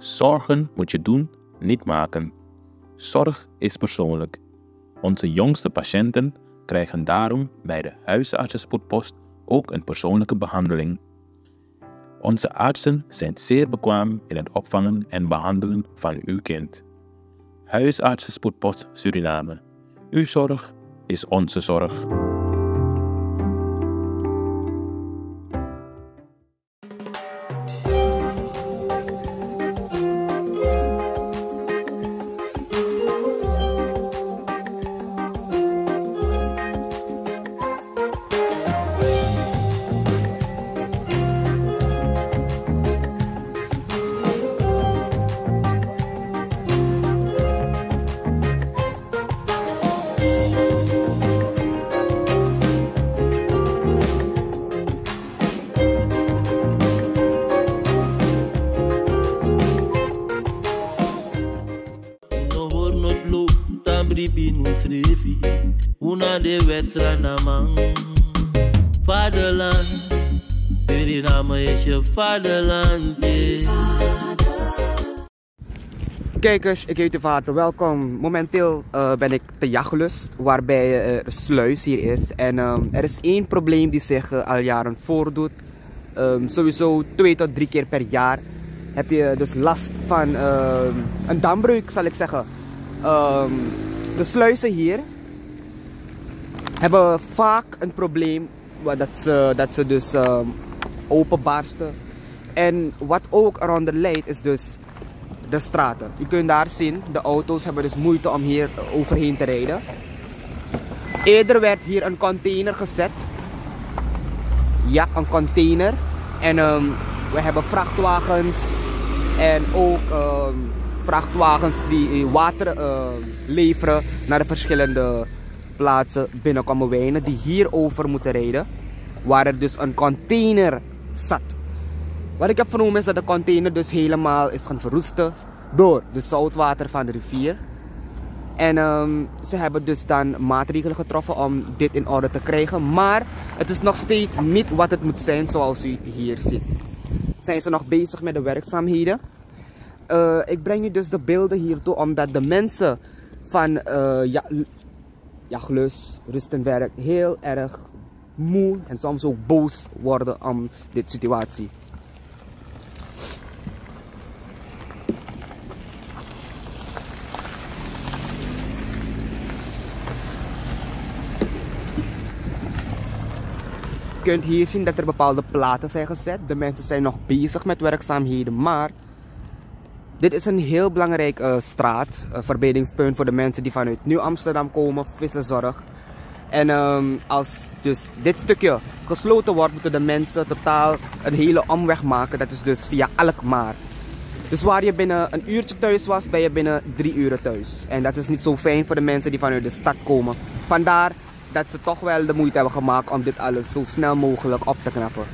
Zorgen moet je doen, niet maken. Zorg is persoonlijk. Onze jongste patiënten krijgen daarom bij de huisartsenspoedpost ook een persoonlijke behandeling. Onze artsen zijn zeer bekwaam in het opvangen en behandelen van uw kind. Huisartsenspoedpost Suriname. Uw zorg is onze zorg. Una de wedstrijd naar man. Vaderland, Suriname is je vaderland. Kijkers, ik heet u van harte welkom. Momenteel ben ik te Jachtgelust, waarbij een sluis hier is. En er is één probleem die zich al jaren voordoet. Sowieso 2 tot 3 keer per jaar heb je dus last van een dambreuk, zal ik zeggen. De sluizen hier hebben vaak een probleem dat ze dus openbarsten. En wat ook eronder leidt is dus de straten. U kunt daar zien, de auto's hebben dus moeite om hier overheen te rijden. Eerder werd hier een container gezet. Ja, een container. En we hebben vrachtwagens en ook vrachtwagens die water leveren naar de verschillende plaatsen binnenkomen wijnen die hierover moeten rijden, waar er dus een container zat. Wat ik heb vernomen is dat de container dus helemaal is gaan verroesten door de zoutwater van de rivier. En ze hebben dus dan maatregelen getroffen om dit in orde te krijgen, maar het is nog steeds niet wat het moet zijn zoals u hier ziet. Zijn ze nog bezig met de werkzaamheden? Ik breng u dus de beelden hiertoe omdat de mensen van Jachtgelust, Rustenwerk heel erg moe en soms ook boos worden om dit situatie. Je kunt hier zien dat er bepaalde platen zijn gezet. De mensen zijn nog bezig met werkzaamheden, maar dit is een heel belangrijke straat, verbredingspunt voor de mensen die vanuit Nieuw-Amsterdam komen, Vissenzorg. En als dus dit stukje gesloten wordt, moeten de mensen totaal een hele omweg maken. Dat is dus via Alkmaar. Dus waar je binnen een uurtje thuis was, ben je binnen 3 uur thuis. En dat is niet zo fijn voor de mensen die vanuit de stad komen. Vandaar dat ze toch wel de moeite hebben gemaakt om dit alles zo snel mogelijk op te knappen.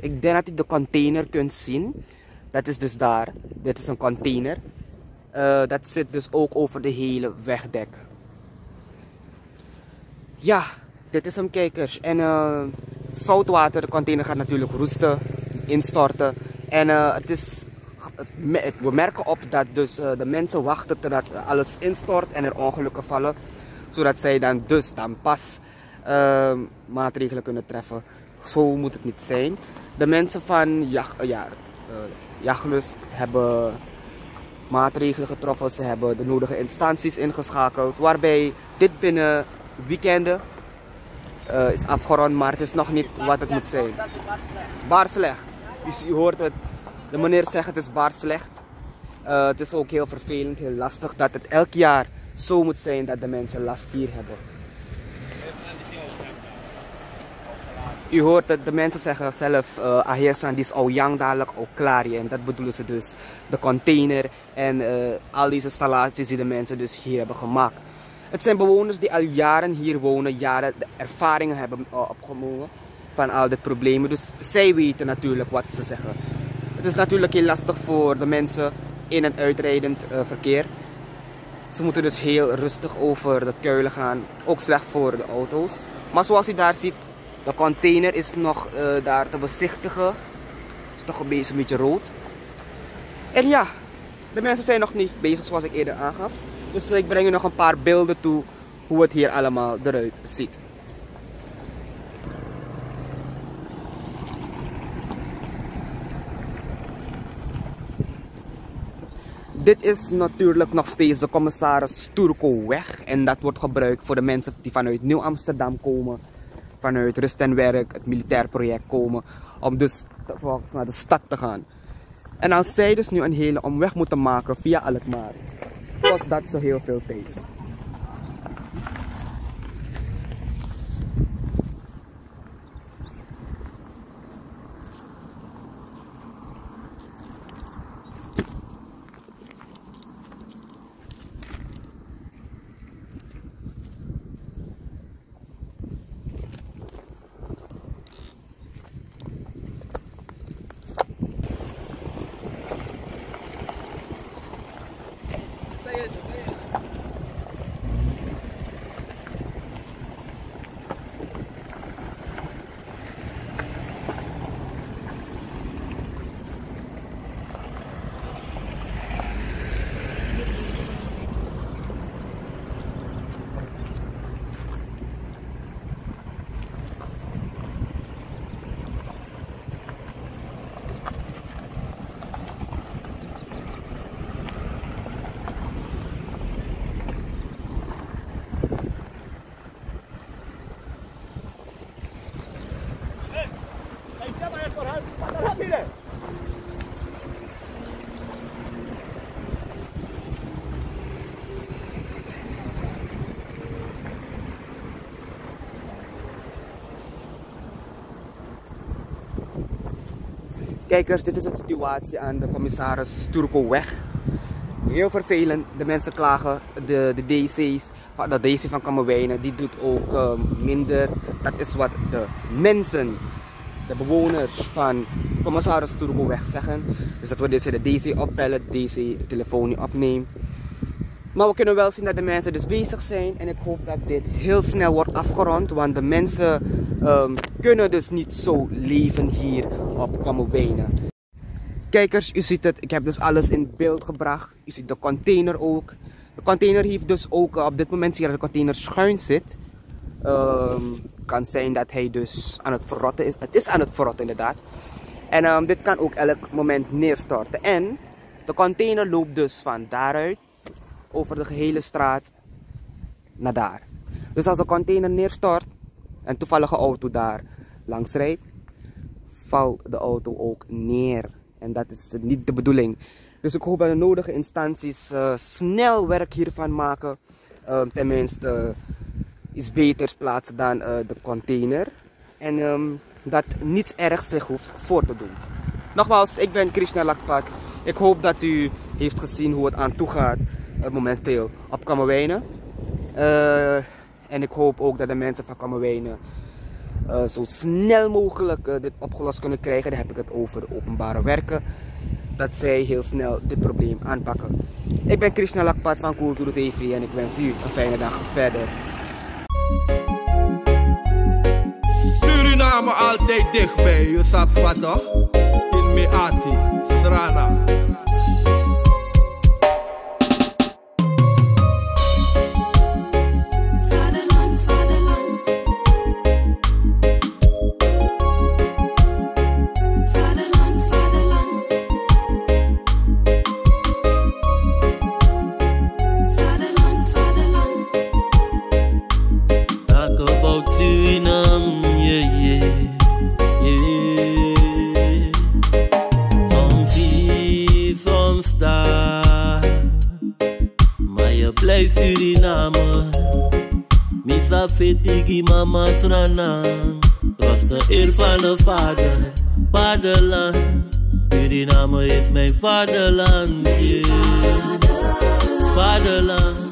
Ik denk dat u de container kunt zien. Dat is dus daar. Dit is een container. Dat zit dus ook over de hele wegdek. Ja, dit is hem, kijkers. En zoutwater, de container gaat natuurlijk roesten, instorten. En we merken op dat dus de mensen wachten totdat alles instort en er ongelukken vallen. Zodat zij dan pas maatregelen kunnen treffen. Zo moet het niet zijn. De mensen van Jachtgelust hebben maatregelen getroffen. Ze hebben de nodige instanties ingeschakeld. Waarbij dit binnen weekenden is afgerond, maar het is nog niet wat het moet zijn. Baar slecht. U hoort het. De meneer zegt het is baar slecht. Het is ook heel vervelend, heel lastig dat het elk jaar zo moet zijn dat de mensen last hier hebben. U hoort het, de mensen zeggen zelf, Aheersan die is al jang dadelijk al klaar. En dat bedoelen ze dus, de container en al deze installaties die de mensen dus hier hebben gemaakt. Het zijn bewoners die al jaren hier wonen, jaren de ervaringen hebben opgenomen van al dit problemen. Dus zij weten natuurlijk wat ze zeggen. Het is natuurlijk heel lastig voor de mensen in- en uitrijdend verkeer. Ze moeten dus heel rustig over de kuilen gaan. Ook slecht voor de auto's. Maar zoals u daar ziet, de container is nog daar te bezichtigen. Is toch een beetje rood. En ja, de mensen zijn nog niet bezig zoals ik eerder aangaf. Dus ik breng u nog een paar beelden toe hoe het hier allemaal eruit ziet. Dit is natuurlijk nog steeds de Commissaris Turcoweg. En dat wordt gebruikt voor de mensen die vanuit Nieuw-Amsterdam komen. Vanuit Rust en Werk, het militair project komen. Om dus vervolgens naar de stad te gaan. En als zij dus nu een hele omweg moeten maken via Alkmaar, kost dat zo heel veel tijd. Kijkers, dit is de situatie aan de Commissaris Turcoweg. Heel vervelend, de mensen klagen, de DC's, de DC van Kammerwijnen, die doet ook minder. Dat is wat de mensen, de bewoners van Commissaris Turcoweg zeggen. Dus dat we dus de DC opbellen, de DC de telefoon niet opneemt. Maar we kunnen wel zien dat de mensen dus bezig zijn en ik hoop dat dit heel snel wordt afgerond, want de mensen kunnen dus niet zo leven hier op Kammerwijnen. Kijkers, u ziet het, ik heb dus alles in beeld gebracht. U ziet de container ook. De container heeft dus ook, op dit moment zie je dat de container schuin zit. Kan zijn dat hij dus aan het verrotten is. Het is aan het verrotten inderdaad. En dit kan ook elk moment neerstorten. En de container loopt dus van daaruit over de gehele straat naar daar. Dus als de container neerstort en toevallige auto daar langs rijdt, valt de auto ook neer. En dat is niet de bedoeling. Dus ik hoop dat de nodige instanties snel werk hiervan maken. Tenminste iets beters plaatsen dan de container. En dat niets ergs zich hoeft voor te doen. Nogmaals, ik ben Krishna Lakpat. Ik hoop dat u heeft gezien hoe het aan toe gaat momenteel op Kammerwijnen. En ik hoop ook dat de mensen van Kammerwijnen zo snel mogelijk dit opgelost kunnen krijgen. Dan heb ik het over de openbare werken. Dat zij heel snel dit probleem aanpakken. Ik ben Krishna Lakpat van Cultuur TV en ik wens u een fijne dag verder. Suriname altijd dichtbij, je sap vatten. In Meati, Srana. Suriname, misa fetigi mama Srana, was de eer van de vader, vaderland. Suriname is mijn vaderland, yeah. Vaderland.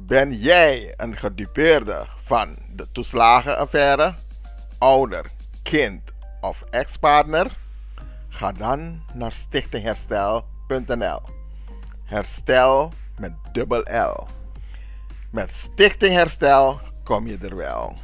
Ben jij een gedupeerde van de toeslagenaffaire, ouder, kind of ex-partner? Ga dan naar stichtingherstel.nl. Herstel met dubbel L. Met Stichting Herstel kom je er wel.